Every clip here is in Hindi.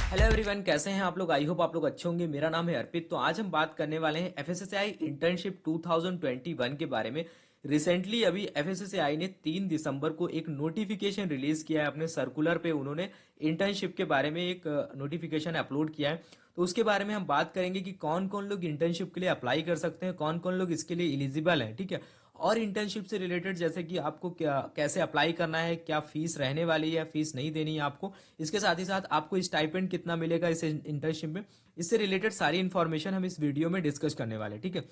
हेलो एवरीवन, कैसे हैं आप लोग। आई होप आप लोग अच्छे होंगे। मेरा नाम है अर्पित। तो आज हम बात करने वाले हैं एफएसएसएआई इंटर्नशिप 2021 के बारे में। रिसेंटली अभी एफएसएसएआई ने 3 दिसंबर को एक नोटिफिकेशन रिलीज किया है। अपने सर्कुलर पे उन्होंने इंटर्नशिप के बारे में एक नोटिफिकेशन अपलोड किया है। तो उसके बारे में हम बात करेंगे कि कौन कौन लोग इंटर्नशिप के लिए अप्लाई कर सकते हैं, कौन कौन लोग इसके लिए एलिजिबल हैं, ठीक है। और इंटर्नशिप से रिलेटेड जैसे कि आपको क्या कैसे अप्लाई करना है, क्या फीस रहने वाली है, फीस नहीं देनी है आपको। इसके साथ ही साथ आपको स्टाइपेंड कितना मिलेगा इस इंटर्नशिप में, इससे रिलेटेड सारी इन्फॉर्मेशन हम इस वीडियो में डिस्कस करने वाले हैं, ठीक है।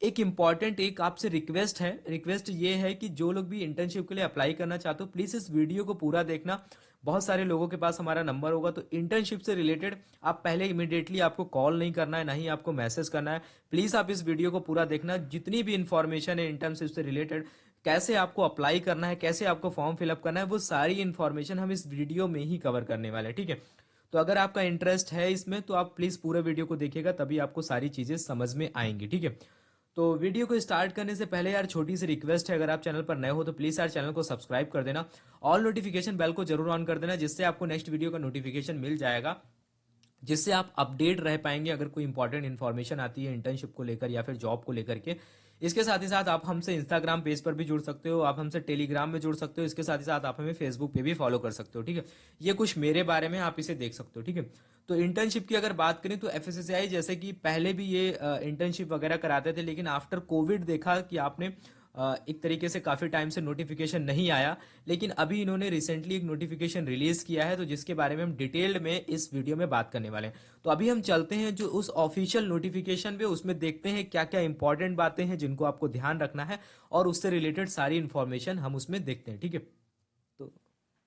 एक इंपॉर्टेंट एक आपसे रिक्वेस्ट ये है कि जो लोग भी इंटर्नशिप के लिए अप्लाई करना चाहते हो प्लीज इस वीडियो को पूरा देखना। बहुत सारे लोगों के पास हमारा नंबर होगा, तो इंटर्नशिप से रिलेटेड आप पहले इमीडिएटली आपको कॉल नहीं करना है, ना ही आपको मैसेज करना है। प्लीज आप इस वीडियो को पूरा देखना। जितनी भी इंफॉर्मेशन है इंटर्नशिप से रिलेटेड, कैसे आपको अप्लाई करना है, कैसे आपको फॉर्म फिलअप करना है, वो सारी इन्फॉर्मेशन हम इस वीडियो में ही कवर करने वाले हैं, ठीक है। तो अगर आपका इंटरेस्ट है इसमें तो आप प्लीज पूरे वीडियो को देखिएगा, तभी आपको सारी चीजें समझ में आएंगी, ठीक है। तो वीडियो को स्टार्ट करने से पहले यार छोटी सी रिक्वेस्ट है, अगर आप चैनल पर नए हो तो प्लीज यार चैनल को सब्सक्राइब कर देना। ऑल नोटिफिकेशन बेल को जरूर ऑन कर देना, जिससे आपको नेक्स्ट वीडियो का नोटिफिकेशन मिल जाएगा, जिससे आप अपडेट रह पाएंगे अगर कोई इंपॉर्टेंट इन्फॉर्मेशन आती है इंटर्नशिप को लेकर या फिर जॉब को लेकर के। इसके साथ ही साथ आप हमसे इंस्टाग्राम पेज पर भी जुड़ सकते हो, आप हमसे टेलीग्राम में जुड़ सकते हो। इसके साथ ही साथ आप हमें फेसबुक पे भी फॉलो कर सकते हो, ठीक है। ये कुछ मेरे बारे में, आप इसे देख सकते हो, ठीक है। तो इंटर्नशिप की अगर बात करें तो एफएसएसआई जैसे कि पहले भी ये इंटर्नशिप वगैरह कराते थे, लेकिन आफ्टर कोविड देखा कि आपने एक तरीके से काफी टाइम से नोटिफिकेशन नहीं आया। लेकिन अभी इन्होंने रिसेंटली एक नोटिफिकेशन रिलीज किया है, तो जिसके बारे में हम डिटेल्ड में इस वीडियो में बात करने वाले हैं। तो अभी हम चलते हैं जो उस ऑफिशियल नोटिफिकेशन पे, उसमें देखते हैं क्या क्या इंपॉर्टेंट बातें हैं जिनको आपको ध्यान रखना है, और उससे रिलेटेड सारी इंफॉर्मेशन हम उसमें देखते हैं, ठीक है। तो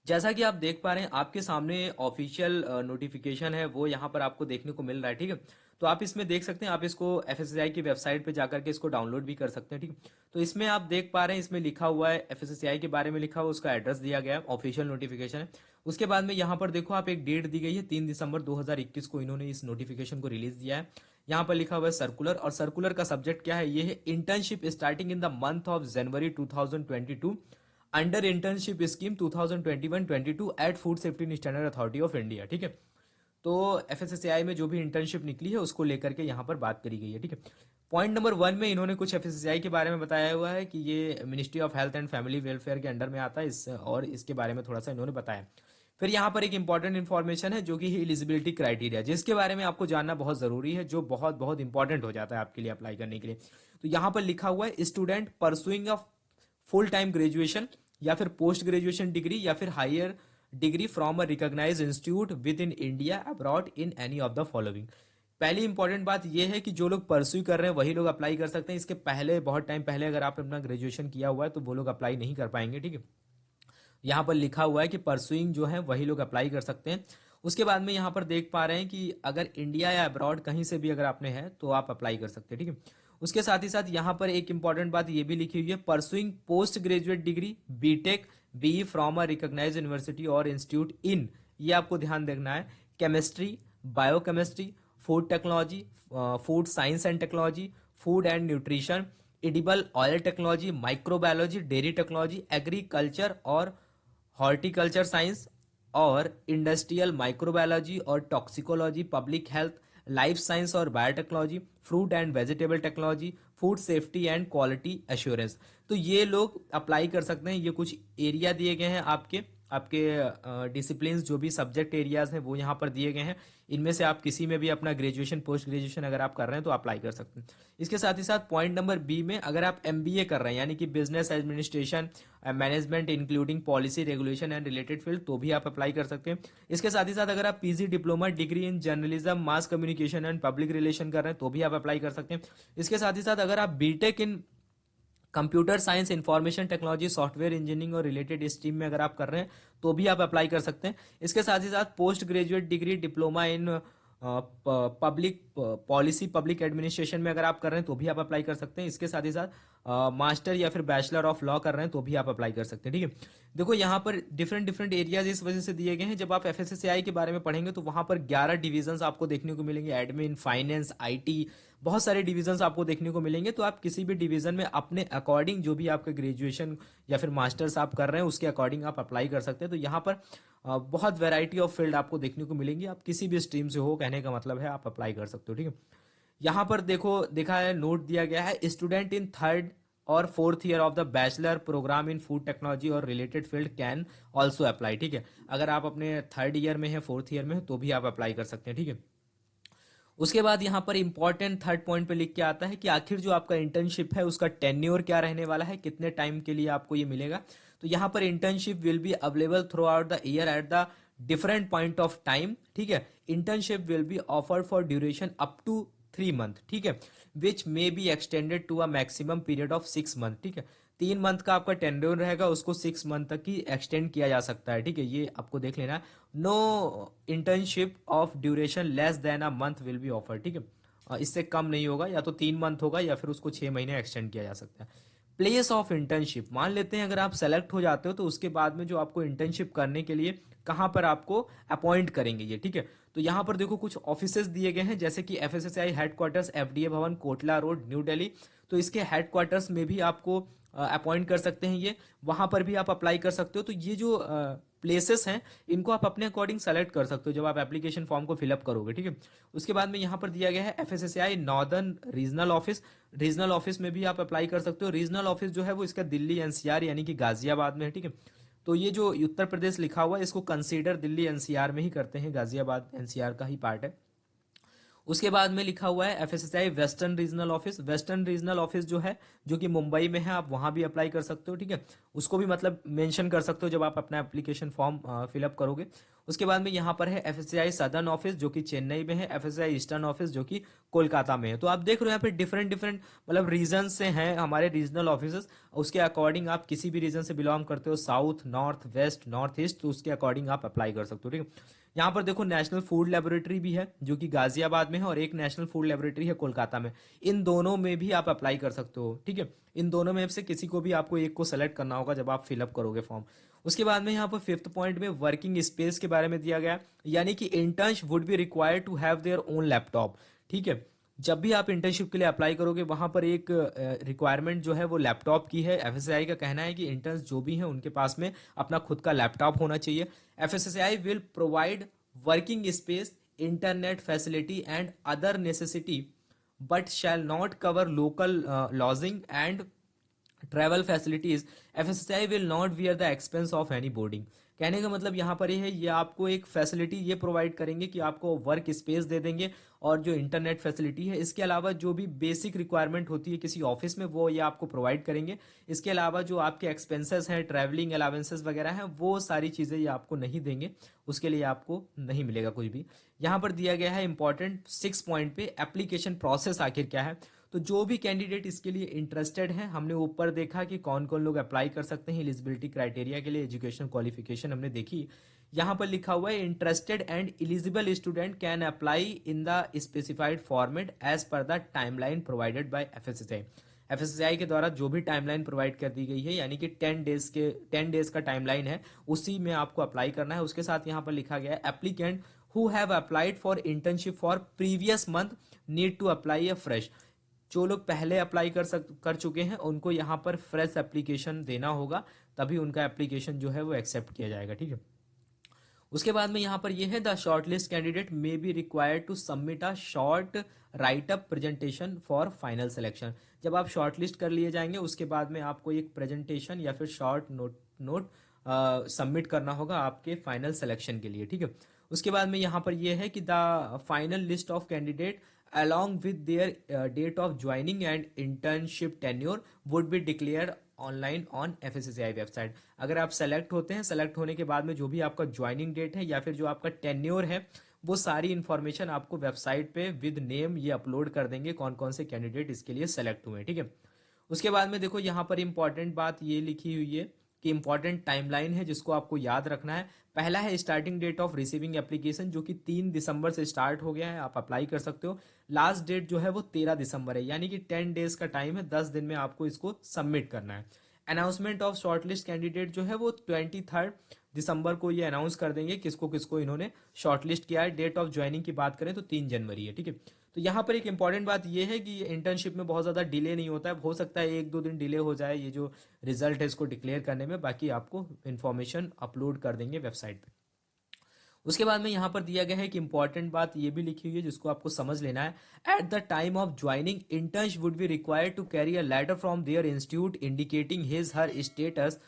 जैसा कि आप देख पा रहे हैं आपके सामने ऑफिशियल नोटिफिकेशन है, वो यहाँ पर आपको देखने को मिल रहा है, ठीक है। तो आप इसमें देख सकते हैं, आप इसको एफएसएसआई की वेबसाइट पे जाकर के इसको डाउनलोड भी कर सकते हैं, ठीक है। तो इसमें आप देख पा रहे हैं, इसमें लिखा हुआ है एफएसएसआई के बारे में लिखा हुआ, उसका एड्रेस दिया गया है, ऑफिशियल नोटिफिकेशन है। उसके बाद में यहाँ पर देखो आप, एक डेट दी गई है 3 दिसंबर 2021 को इन्होंने इस नोटिफिकेशन को रिलीज दिया है। यहाँ पर लिखा हुआ है सर्कुलर, और सर्कुलर का सब्जेक्ट क्या है, ये है internship starting in the month of January 2022 under internship scheme 2021-22 at food safety standard authority of India, ठीक है। तो एफएसएसएआई में जो भी इंटर्नशिप निकली है उसको लेकर के यहाँ पर बात करी गई है, ठीक है। पॉइंट नंबर 1 में इन्होंने कुछ एफएसएसएआई के बारे में बताया हुआ है कि ये ministry of health and family welfare के अंडर में आता है, और इसके बारे में थोड़ा सा इन्होंने बताया। फिर यहाँ पर एक इंपॉर्टेंट इन्फॉर्मेशन है जो कि एलिजिबिलिटी क्राइटेरिया, जिसके बारे में आपको जानना बहुत जरूरी है, जो बहुत बहुत इंपॉर्टेंट हो जाता है आपके लिए अप्लाई करने के लिए। तो यहाँ पर लिखा हुआ है student pursuing a full time graduation या फिर पोस्ट ग्रेजुएशन डिग्री या फिर higher degree from a recognised institute with in India abroad in any of the following. पहली इंपॉर्टेंट बात यह है कि जो लोग परस्यू कर रहे हैं वही लोग अप्लाई कर सकते हैं। इसके पहले बहुत टाइम पहले अगर आपने अपना ग्रेजुएशन किया हुआ है तो वो लोग अप्लाई नहीं कर पाएंगे, ठीक है। यहाँ पर लिखा हुआ है कि परसुइंग जो है वही लोग अप्लाई कर सकते हैं। उसके बाद में यहाँ पर देख पा रहे हैं कि अगर इंडिया या अब्रॉड कहीं से भी अगर आपने है तो आप अप्लाई कर सकते हैं, ठीक है। उसके साथ ही साथ यहाँ पर एक इंपॉर्टेंट बात ये भी लिखी हुई है, pursuing post graduate degree BTech B from a recognised university और इंस्टीट्यूट इन, ये आपको ध्यान देखना है, chemistry, biochemistry, food technology, food science and technology, food and nutrition, edible oil technology, microbiology, dairy technology, agriculture और हॉर्टिकल्चर साइंस, और इंडस्ट्रियल माइक्रोबायोलॉजी और toxicology, public health, life science और biotechnology, fruit and vegetable technology, food safety and quality assurance. तो ये लोग अप्लाई कर सकते हैं। ये कुछ एरिया दिए गए हैं आपके आपके डिसिप्लिन, जो भी सब्जेक्ट एरियाज हैं वो यहाँ पर दिए गए हैं। इनमें से आप किसी में भी अपना ग्रेजुएशन पोस्ट ग्रेजुएशन अगर आप कर रहे हैं तो अप्लाई कर सकते हैं। इसके साथ ही साथ पॉइंट नंबर बी में, अगर आप एमबीए कर रहे हैं यानी कि business administration management including policy regulation and related field, तो भी आप अप्लाई कर सकते हैं। इसके साथ ही साथ अगर आप PG diploma degree in journalism mass communication and public relation कर रहे हैं तो भी आप अप्लाई कर सकते हैं। इसके साथ ही साथ अगर आप BTech in computer science information technology software engineering और रिलेटेड स्ट्रीम में अगर आप कर रहे हैं तो भी आप अप्लाई कर सकते हैं। इसके साथ ही साथ post graduate degree diploma in public policy public administration में अगर आप कर रहे हैं तो भी आप अप्लाई कर सकते हैं। इसके साथ ही साथ मास्टर या फिर बैचलर ऑफ लॉ कर रहे हैं तो भी आप अप्लाई कर सकते हैं, ठीक है। देखो यहाँ पर डिफरेंट डिफरेंट एरियाज इस वजह से दिए गए हैं, जब आप एफएसएसएआई के बारे में पढ़ेंगे तो वहां पर 11 डिविजन्स आपको देखने को मिलेंगे, एडमिन, फाइनेंस, आईटी, बहुत सारे डिविजन्स आपको देखने को मिलेंगे। तो आप किसी भी डिवीजन में अपने अकॉर्डिंग, जो भी आपका ग्रेजुएशन या फिर मास्टर्स आप कर रहे हैं उसके अकॉर्डिंग आप अप्लाई कर सकते हैं। तो यहाँ पर बहुत वैरायटी ऑफ फील्ड आपको देखने को मिलेंगी, आप किसी भी स्ट्रीम से हो, कहने का मतलब है आप अप्लाई कर सकते हो, ठीक है। यहाँ पर देखो देखा है, नोट दिया गया है, स्टूडेंट इन थर्ड और fourth year of the bachelor program in food technology और related field can also apply, ठीक है। अगर आप अपने थर्ड ईयर में है, फोर्थ ईयर में है, तो भी आप अप्लाई कर सकते हैं, ठीक है। उसके बाद यहाँ पर इंपॉर्टेंट थर्ड पॉइंट पे लिख के आता है कि आखिर जो आपका इंटर्नशिप है उसका टेन्योर क्या रहने वाला है, कितने टाइम के लिए आपको ये मिलेगा। तो यहाँ पर internship will be available throughout the year at the different point of time, ठीक है। Internship will be offered for duration up to 3 month, ठीक है, which may be extended to a maximum period of 6 month, ठीक है। 3 मंथ का आपका टेन्योर रहेगा, उसको 6 मंथ तक ही एक्सटेंड किया जा सकता है, ठीक है। ये आपको देख लेना है। No internship of duration less than a month will be offer, ठीक है। इससे कम नहीं होगा, या तो 3 मंथ होगा या फिर उसको 6 महीने एक्सटेंड किया जा सकता है। प्लेस ऑफ इंटर्नशिप, मान लेते हैं अगर आप सेलेक्ट हो जाते हो तो उसके बाद में जो आपको इंटर्नशिप करने के लिए कहाँ पर आपको अपॉइंट करेंगे ये, ठीक है। तो यहाँ पर देखो कुछ ऑफिसेज दिए गए हैं, जैसे कि एफएसएसआई हेडक्वार्टर्स एफडीए भवन कोटला रोड न्यू दिल्ली। तो इसके हेडक्वार्टर्स में भी आपको अपॉइंट कर सकते हैं, ये वहां पर भी आप अप्लाई कर सकते हो। तो ये जो प्लेसेस हैं इनको आप अपने अकॉर्डिंग सेलेक्ट कर सकते हो जब आप एप्लीकेशन फॉर्म को फिलअप करोगे, ठीक है। उसके बाद में यहाँ पर दिया गया है FSSI northern regional office, regional office में भी आप अप्लाई कर सकते हो। रीजनल ऑफिस जो है वो इसका दिल्ली एनसीआर यानी कि गाजियाबाद में है, ठीक है। तो ये जो उत्तर प्रदेश लिखा हुआ है इसको कंसीडर दिल्ली एनसीआर में ही करते हैं, गाजियाबाद एनसीआर का ही पार्ट है। उसके बाद में लिखा हुआ है FSSI western regional office, western regional office जो है जो कि मुंबई में है, आप वहां भी अप्लाई कर सकते हो, ठीक है। उसको भी मतलब मेंशन कर सकते हो जब आप अपना एप्लीकेशन फॉर्म फिलअप करोगे। उसके बाद में यहाँ पर है एफएसएसआई सदर्न ऑफिस जो कि चेन्नई में है, एफएसएसआई ईस्टर्न ऑफिस जो कि कोलकाता में है। तो आप देख रहे हो यहाँ पे डिफरेंट डिफरेंट मतलब रीजन से हैं हमारे रीजनल ऑफिस। उसके अकॉर्डिंग आप किसी भी रीजन से बिलोंग करते हो, south, north, west, north east, तो उसके अकॉर्डिंग आप अप्लाई कर सकते हो, ठीक है। यहाँ पर देखो नेशनल फूड लेबोरेटरी भी है जो कि गाजियाबाद में है, और एक नेशनल फूड लेबोरेटरी है कोलकाता में। इन दोनों में भी आप अप्लाई कर सकते हो, ठीक है। इन दोनों में से किसी को भी आपको एक को सेलेक्ट करना होगा जब आप फिलअप करोगे फॉर्म। उसके बाद में यहाँ पर फिफ्थ पॉइंट में वर्किंग स्पेस के बारे में दिया गया, यानी कि interns would be required to have their own laptop, ठीक है। जब भी आप इंटर्नशिप के लिए अप्लाई करोगे वहां पर एक रिक्वायरमेंट जो है वो लैपटॉप की है। एफएससीआई का कहना है कि इंटर्न्स जो भी हैं उनके पास में अपना खुद का लैपटॉप होना चाहिए। FSCI will provide working space, internet facility and other necessity but shall not cover local lodging and travel facilities. FSCI will not wear the expense of any boarding. कहने का मतलब यहाँ पर ये है, ये आपको एक फैसिलिटी ये प्रोवाइड करेंगे कि आपको वर्क स्पेस दे देंगे और जो इंटरनेट फैसिलिटी है, इसके अलावा जो भी बेसिक रिक्वायरमेंट होती है किसी ऑफिस में वो ये आपको प्रोवाइड करेंगे। इसके अलावा जो आपके एक्सपेंसेस हैं, ट्रैवलिंग अलावेंसेस वगैरह हैं, वो सारी चीज़ें ये आपको नहीं देंगे, उसके लिए आपको नहीं मिलेगा कुछ भी। यहाँ पर दिया गया है इंपॉर्टेंट 6 पॉइंट पे एप्लीकेशन प्रोसेस आखिर क्या है। तो जो भी कैंडिडेट इसके लिए इंटरेस्टेड है, हमने ऊपर देखा कि कौन कौन लोग अप्लाई कर सकते हैं एलिजिबिलिटी क्राइटेरिया के लिए, एजुकेशन क्वालिफिकेशन हमने देखी। यहाँ पर लिखा हुआ है interested and eligible student can apply in the specified format as per the timeline provided by FSCI. FSCI के द्वारा जो भी टाइमलाइन प्रोवाइड कर दी गई है, यानी कि 10 डेज का टाइमलाइन है, उसी में आपको अप्लाई करना है। उसके साथ यहाँ पर लिखा गया है applicant who have applied for internship for previous month need to apply a fresh. जो लोग पहले अप्लाई कर चुके हैं उनको यहाँ पर फ्रेश एप्लीकेशन देना होगा, तभी उनका एप्लीकेशन जो है वो एक्सेप्ट किया जाएगा, ठीक है। उसके बाद में यहाँ पर यह है the shortlist candidate may be required to submit a short write up presentation for final selection. जब आप शॉर्टलिस्ट कर लिए जाएंगे उसके बाद में आपको एक प्रेजेंटेशन या फिर शॉर्ट नोट सबमिट करना होगा आपके फाइनल सिलेक्शन के लिए, ठीक है। उसके बाद में यहाँ पर यह है कि the final list of candidate along with their date of joining and internship tenure would be declared online on FSCI website. अगर आप सेलेक्ट होते हैं, सेलेक्ट होने के बाद में जो भी आपका ज्वाइनिंग डेट है या फिर जो आपका टेन्योर है, वो सारी इंफॉर्मेशन आपको वेबसाइट पे विद नेम ये अपलोड कर देंगे कौन कौन से कैंडिडेट इसके लिए सेलेक्ट हुए हैं, ठीक है। उसके बाद में देखो यहाँ पर इंपॉर्टेंट बात ये लिखी हुई है कि इंपॉर्टेंट टाइमलाइन है जिसको आपको याद रखना है। पहला है starting date of receiving application, जो कि 3 दिसंबर से स्टार्ट हो गया है, आप अप्लाई कर सकते हो। लास्ट डेट जो है वो 13 दिसंबर है, यानी कि 10 डेज का टाइम है, 10 दिन में आपको इसको सबमिट करना है। अनाउंसमेंट ऑफ शॉर्टलिस्ट कैंडिडेट जो है वो 23 दिसंबर को ये अनाउंस कर देंगे किसको किसको इन्होंने शॉर्टलिस्ट किया है। डेट ऑफ ज्वाइनिंग की बात करें तो 3 जनवरी है, ठीक है। तो यहाँ पर एक इंपॉर्टेंट बात ये है कि इंटर्नशिप में बहुत ज़्यादा डिले नहीं होता है, हो सकता है 1-2 दिन डिले हो जाए ये जो रिजल्ट है इसको डिक्लेयर करने में, बाकी आपको इन्फॉर्मेशन अपलोड कर देंगे वेबसाइट पे। उसके बाद में यहाँ पर दिया गया है कि इंपॉर्टेंट बात ये भी लिखी हुई है जिसको आपको समझ लेना है। At the time of joining intern would be required to carry a letter from their institute indicating his her status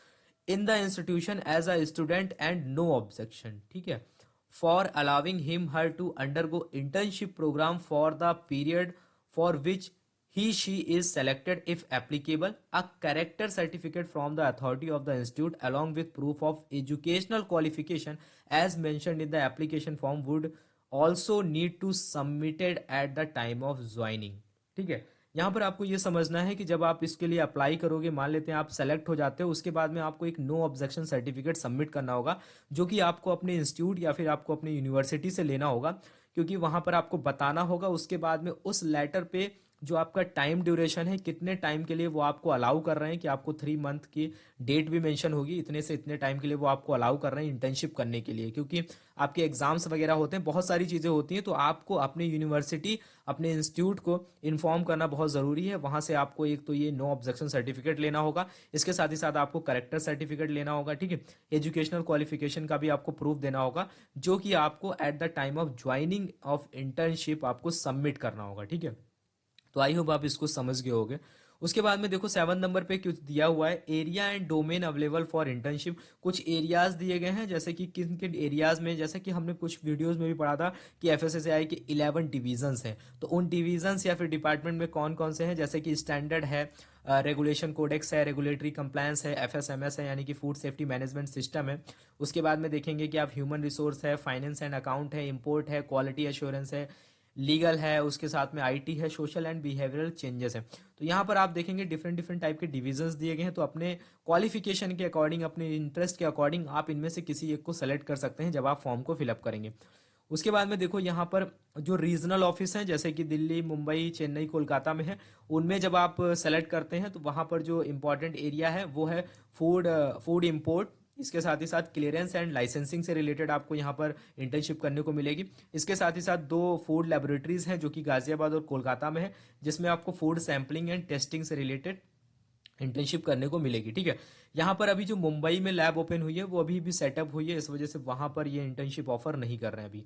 in the institution as a student and no objection, ठीक है, for allowing him her to undergo internship program for the period for which he she is selected if applicable. A character certificate from the authority of the institute along with proof of educational qualification as mentioned in the application form would also need to submitted at the time of joining, ठीक है। यहाँ पर आपको ये समझना है कि जब आप इसके लिए अप्लाई करोगे, मान लेते हैं आप सेलेक्ट हो जाते हो, उसके बाद में आपको एक नो ऑब्जेक्शन सर्टिफिकेट सबमिट करना होगा, जो कि आपको अपने इंस्टीट्यूट या फिर आपको अपनी यूनिवर्सिटी से लेना होगा, क्योंकि वहाँ पर आपको बताना होगा। उसके बाद में उस लेटर पे जो आपका टाइम ड्यूरेशन है, कितने टाइम के लिए वो आपको अलाउ कर रहे हैं, कि आपको 3 मंथ की डेट भी मेंशन होगी, इतने से इतने टाइम के लिए वो आपको अलाउ कर रहे हैं इंटर्नशिप करने के लिए, क्योंकि आपके एग्जाम्स वगैरह होते हैं, बहुत सारी चीज़ें होती हैं, तो आपको अपने यूनिवर्सिटी अपने इंस्टीट्यूट को इन्फॉर्म करना बहुत ज़रूरी है। वहाँ से आपको एक तो ये नो ऑब्जेक्शन सर्टिफिकेट लेना होगा, इसके साथ ही साथ आपको करेक्टर सर्टिफिकेट लेना होगा, ठीक है। एजुकेशनल क्वालिफिकेशन का भी आपको प्रूफ देना होगा, जो कि आपको eight the time of joining of internship आपको सबमिट करना होगा, ठीक है। तो आई होप आप इसको समझ गए होगे। उसके बाद में देखो 7 नंबर पे कुछ दिया हुआ है, area and domain available for internship. कुछ एरियाज दिए गए हैं, जैसे कि किन किन एरियाज में, जैसे कि हमने कुछ वीडियोस में भी पढ़ा था कि एफएसएसएआई के 11 डिवीजन्स हैं, तो उन डिवीजन्स या फिर डिपार्टमेंट में कौन कौन से हैं, जैसे कि स्टैंडर्ड है, रेगुलेशन कोडेक्स है, रेगुलेटरी कंप्लायंस है, एफएसएमएस है यानी कि फूड सेफ्टी मैनेजमेंट सिस्टम है। उसके बाद में देखेंगे कि आप ह्यूमन रिसोर्स है, फाइनेंस एंड अकाउंट है, इंपोर्ट है, क्वालिटी एश्योरेंस है, लीगल है, उसके साथ में आईटी है, सोशल एंड बिहेवियरल चेंजेस है। तो यहाँ पर आप देखेंगे डिफरेंट डिफरेंट टाइप के डिविजन्स दिए गए हैं, तो अपने क्वालिफिकेशन के अकॉर्डिंग, अपने इंटरेस्ट के अकॉर्डिंग आप इनमें से किसी एक को सेलेक्ट कर सकते हैं जब आप फॉर्म को फिलअप करेंगे। उसके बाद में देखो यहाँ पर जो रीजनल ऑफिस हैं, जैसे कि दिल्ली, मुंबई, चेन्नई, कोलकाता में है, उनमें जब आप सेलेक्ट करते हैं तो वहाँ पर जो इम्पोर्टेंट एरिया है वो है फूड फूड इम्पोर्ट। इसके साथ ही साथ क्लियरेंस एंड लाइसेंसिंग से रिलेटेड आपको यहाँ पर इंटर्नशिप करने को मिलेगी। इसके साथ ही साथ 2 फूड लेबोरेटरीज हैं जो कि गाजियाबाद और कोलकाता में है, जिसमें आपको फूड सैम्पलिंग एंड टेस्टिंग से रिलेटेड इंटर्नशिप करने को मिलेगी, ठीक है। यहाँ पर अभी जो मुंबई में लैब ओपन हुई है वो अभी भी सेटअप हुई है, इस वजह से वहाँ पर ये इंटर्नशिप ऑफर नहीं कर रहे हैं अभी।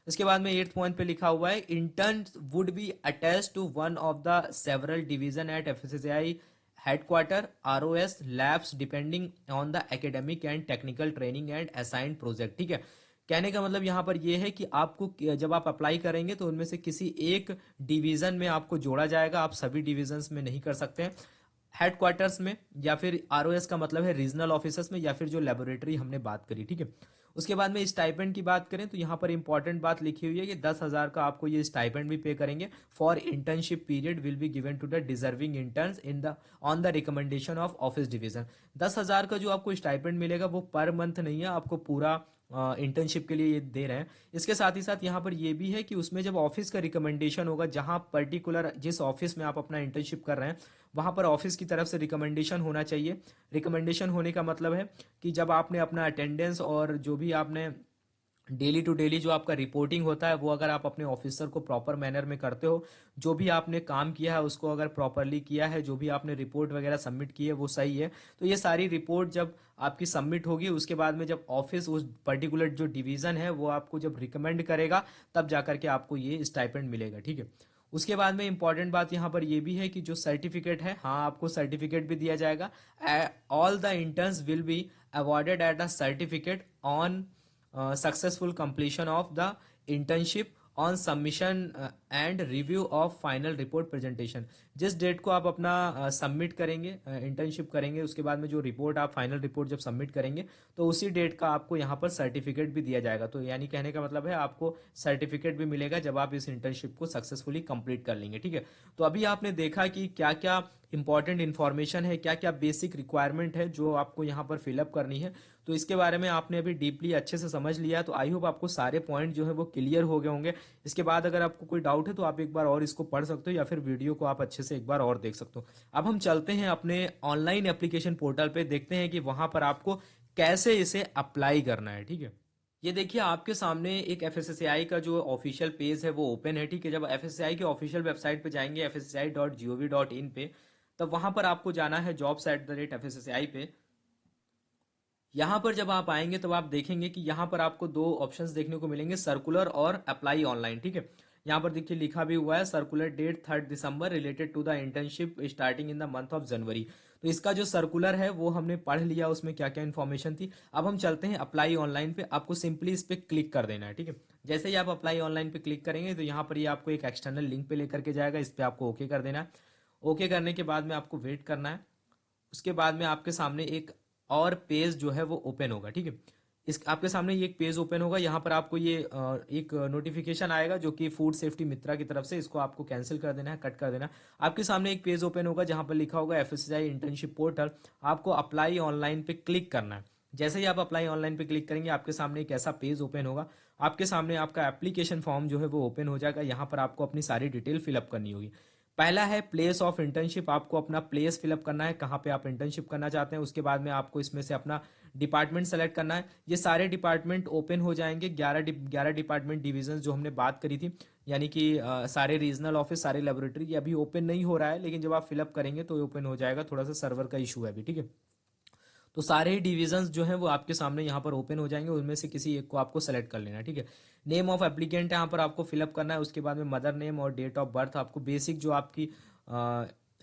इसके बाद में 8th पॉइंट पे लिखा हुआ है, intern would be attach to one of the several division at FSSAI headquarter ROs labs depending on the academic and technical training and assigned project, ठीक है। कहने का मतलब यहाँ पर यह है कि आपको जब आप अप्लाई करेंगे तो उनमें से किसी एक डिवीजन में आपको जोड़ा जाएगा, आप सभी डिविजन्स में नहीं कर सकते हैं। हेडक्वार्टर्स में या फिर आरओएस का मतलब है रीजनल ऑफिसर्स में, या फिर जो लेबोरेटरी हमने बात करी, ठीक है। उसके बाद में स्टाइपेंड की बात करें तो यहाँ पर इंपॉर्टेंट बात लिखी हुई है कि 10,000 का आपको ये स्टाइपेंड भी पे करेंगे। For internship period will be given to the deserving interns in the on the recommendation of office division. 10,000 का जो आपको स्टाइपेंड मिलेगा वो पर मंथ नहीं है, आपको पूरा इंटर्नशिप के लिए ये दे रहे हैं। इसके साथ ही साथ यहाँ पर ये भी है कि उसमें जब ऑफिस का रिकमेंडेशन होगा, जहाँ पर्टिकुलर जिस ऑफिस में आप अपना इंटर्नशिप कर रहे हैं वहाँ पर ऑफिस की तरफ से रिकमेंडेशन होना चाहिए। रिकमेंडेशन होने का मतलब है कि जब आपने अपना अटेंडेंस और जो भी आपने डेली टू डेली जो आपका रिपोर्टिंग होता है वो अगर आप अपने ऑफिसर को प्रॉपर मैनर में करते हो, जो भी आपने काम किया है उसको अगर प्रॉपरली किया है, जो भी आपने रिपोर्ट वगैरह सबमिट की है वो सही है, तो ये सारी रिपोर्ट जब आपकी सबमिट होगी उसके बाद में जब ऑफिस उस पर्टिकुलर जो डिवीज़न है वो आपको जब रिकमेंड करेगा तब जा करके आपको ये स्टाइपेंड मिलेगा, ठीक है। उसके बाद में इंपॉर्टेंट बात यहाँ पर ये भी है कि जो सर्टिफिकेट है, हाँ आपको सर्टिफिकेट भी दिया जाएगा। All the interns will be awarded at the certificate on successful completion of the internship on submission and review of final report presentation. जिस डेट को आप अपना सबमिट करेंगे, इंटर्नशिप करेंगे, उसके बाद में जो रिपोर्ट आप फाइनल रिपोर्ट जब सबमिट करेंगे तो उसी डेट का आपको यहाँ पर सर्टिफिकेट भी दिया जाएगा। तो यानी कहने का मतलब है आपको सर्टिफिकेट भी मिलेगा जब आप इस इंटर्नशिप को सक्सेसफुली कंप्लीट कर लेंगे। ठीक है, तो अभी आपने देखा कि क्या क्या इंपॉर्टेंट इन्फॉर्मेशन है, क्या क्या बेसिक रिक्वायरमेंट है जो आपको यहाँ पर फिलअप करनी है। तो इसके बारे में आपने अभी डीपली अच्छे से समझ लिया, तो आई होप आपको सारे पॉइंट जो है वो क्लियर हो गए होंगे। इसके बाद अगर आपको कोई डाउट है तो आप एक बार और इसको पढ़ सकते हो या फिर वीडियो को आप अच्छे से एक बार और देख सकते हो। अब हम चलते हैं अपने ऑनलाइन एप्लीकेशन पोर्टल पे, देखते हैं कि वहां पर आपको कैसे इसे अप्लाई करना है। ठीक है, ये देखिए आपके सामने एक एफएसएसएआई का जो ऑफिशियल पेज है वो ओपन है। ठीक है, जब एफएसएसएआई के ऑफिशियल वेबसाइट पे जाएंगे fssi.gov.in पे, तब वहां पर आपको जाना है jobs@fssi पे। यहाँ पर जब आप आएंगे तब आप देखेंगे कि यहाँ पर आपको दो ऑप्शंस देखने को मिलेंगे, सर्कुलर और अप्लाई ऑनलाइन। ठीक है, यहाँ पर देखिए लिखा भी हुआ है circular date 3 December related to the internship starting in the month of January. तो इसका जो सर्कुलर है वो हमने पढ़ लिया, उसमें क्या क्या इन्फॉर्मेशन थी। अब हम चलते हैं अप्लाई ऑनलाइन पे। आपको सिंपली इस पे क्लिक कर देना है। ठीक है, जैसे ही आप अप्लाई ऑनलाइन पे क्लिक करेंगे तो यहाँ पर ये आपको एक एक्सटर्नल लिंक पे लेकर के जाएगा, इस पे आपको ओके कर देना है। ओके करने के बाद में आपको वेट करना है। उसके बाद में आपके सामने एक और पेज जो है वो ओपन होगा। ठीक है, इस आपके सामने ये एक पेज ओपन होगा। यहाँ पर आपको ये एक नोटिफिकेशन आएगा जो कि फूड सेफ्टी मित्रा की तरफ से, इसको आपको कैंसिल कर देना है, कट कर देना है। आपके सामने एक पेज ओपन होगा जहाँ पर लिखा होगा एफएसएसआई इंटर्नशिप पोर्टल। आपको अप्लाई ऑनलाइन पे क्लिक करना है। जैसे ही आप अप्लाई ऑनलाइन पे क्लिक करेंगे आपके सामने एक ऐसा पेज ओपन होगा। आपके सामने आपका एप्लीकेशन फॉर्म जो है वो ओपन हो जाएगा। यहाँ पर आपको अपनी सारी डिटेल फिलअप करनी होगी। पहला है प्लेस ऑफ इंटर्नशिप, आपको अपना प्लेस फिलअप करना है, कहाँ पे आप इंटर्नशिप करना चाहते हैं। उसके बाद में आपको इसमें से अपना डिपार्टमेंट सेलेक्ट करना है। ये सारे डिपार्टमेंट ओपन हो जाएंगे, 11 डिपार्टमेंट डिवीजन जो हमने बात करी थी, यानी कि सारे रीजनल ऑफिस, सारे लेबोरेटरी। ये अभी ओपन नहीं हो रहा है, लेकिन जब आप फिलअप करेंगे तो ओपन हो जाएगा। थोड़ा सा सर्वर का इशू है अभी। ठीक है, तो सारे ही डिविजन्स जो हैं वो आपके सामने यहाँ पर ओपन हो जाएंगे, उनमें से किसी एक को आपको सेलेक्ट कर लेना है। ठीक है, नेम ऑफ एप्लीकेंट यहाँ पर आपको फिलअप करना है। उसके बाद में मदर नेम और डेट ऑफ बर्थ, आपको बेसिक जो आपकी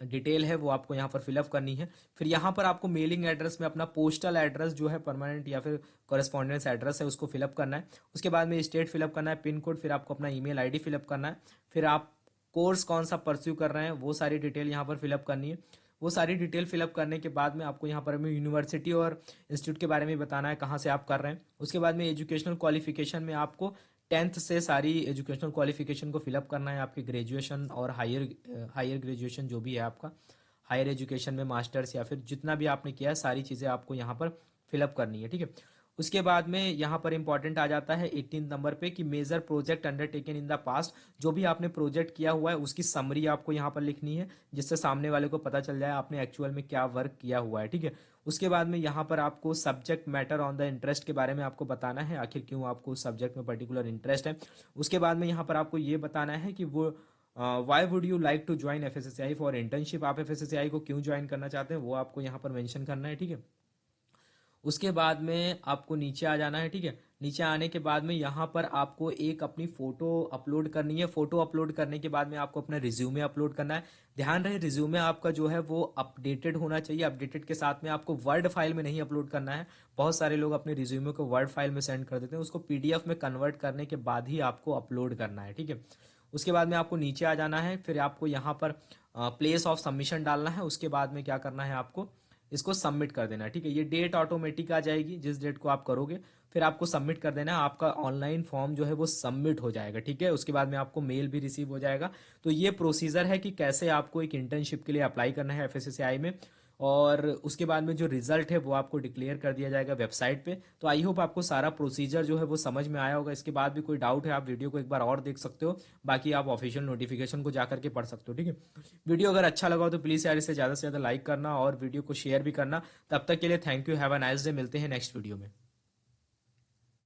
डिटेल है वो आपको यहाँ पर फिलअप करनी है। फिर यहाँ पर आपको मेलिंग एड्रेस में अपना पोस्टल एड्रेस जो है परमानेंट या फिर कॉरेस्पॉन्डेंस एड्रेस है उसको फिलअप करना है। उसके बाद में स्टेट फिलअप करना है, पिन कोड, फिर आपको अपना ईमेल आईडी फिलअप करना है। फिर आप कोर्स कौन सा परस्यू कर रहे हैं वो सारी डिटेल यहाँ पर फिलअप करनी है। वो सारी डिटेल फिलअप करने के बाद में आपको यहाँ पर हमें यूनिवर्सिटी और इंस्टीट्यूट के बारे में बताना है, कहाँ से आप कर रहे हैं। उसके बाद में एजुकेशनल क्वालिफिकेशन में आपको 10th से सारी एजुकेशनल क्वालिफिकेशन को फिलअप करना है। आपकी ग्रेजुएशन और हायर ग्रेजुएशन जो भी है आपका, हायर एजुकेशन में मास्टर्स या फिर जितना भी आपने किया है, सारी चीज़ें आपको यहाँ पर फिलअप करनी है। ठीक है, उसके बाद में यहाँ पर इंपॉर्टेंट आ जाता है 18 नंबर पे कि major project undertaken in the past. जो भी आपने प्रोजेक्ट किया हुआ है उसकी समरी आपको यहाँ पर लिखनी है, जिससे सामने वाले को पता चल जाए आपने एक्चुअल में क्या वर्क किया हुआ है। ठीक है, उसके बाद में यहाँ पर आपको subject matter on the interest के बारे में आपको बताना है, आखिर क्यों आपको उस सब्जेक्ट में पर्टिकुलर इंटरेस्ट है। उसके बाद में यहाँ पर आपको ये बताना है कि वो why would you like to join FSSI for internship, आप एफएसएसआई को क्यों ज्वाइन करना चाहते हैं वो आपको यहाँ पर मेंशन करना है। ठीक है, उसके बाद में आपको नीचे आ जाना है। ठीक है, नीचे आने के बाद में यहाँ पर आपको एक अपनी फोटो अपलोड करनी है। फोटो अपलोड करने के बाद में आपको अपना रिज्यूमे अपलोड करना है। ध्यान रहे रिज्यूमे आपका जो है वो अपडेटेड होना चाहिए। अपडेटेड के साथ में आपको वर्ड फाइल में नहीं अपलोड करना है। बहुत सारे लोग अपने रिज्यूमे को वर्ड फाइल में सेंड कर देते हैं, उसको पीडीएफ में कन्वर्ट करने के बाद ही आपको अपलोड करना है। ठीक है, उसके बाद में आपको नीचे आ जाना है। फिर आपको यहाँ पर प्लेस ऑफ सबमिशन डालना है। उसके बाद में क्या करना है, आपको इसको सबमिट कर देना है। ठीक है, ये डेट ऑटोमेटिक आ जाएगी जिस डेट को आप करोगे, फिर आपको सबमिट कर देना है। आपका ऑनलाइन फॉर्म जो है वो सबमिट हो जाएगा। ठीक है, उसके बाद में आपको मेल भी रिसीव हो जाएगा। तो ये प्रोसीजर है कि कैसे आपको एक इंटर्नशिप के लिए अप्लाई करना है एफएसएसएआई में, और उसके बाद में जो रिजल्ट है वो आपको डिक्लेयर कर दिया जाएगा वेबसाइट पे। तो आई होप आपको सारा प्रोसीजर जो है वो समझ में आया होगा। इसके बाद भी कोई डाउट है आप वीडियो को एक बार और देख सकते हो, बाकी आप ऑफिशियल नोटिफिकेशन को जाकर के पढ़ सकते हो। ठीक है, वीडियो अगर अच्छा लगा हो तो प्लीज़ यार इसे ज़्यादा से ज़्यादा लाइक करना और वीडियो को शेयर भी करना। तब तक के लिए thank you, have a nice day, मिलते हैं नेक्स्ट वीडियो में।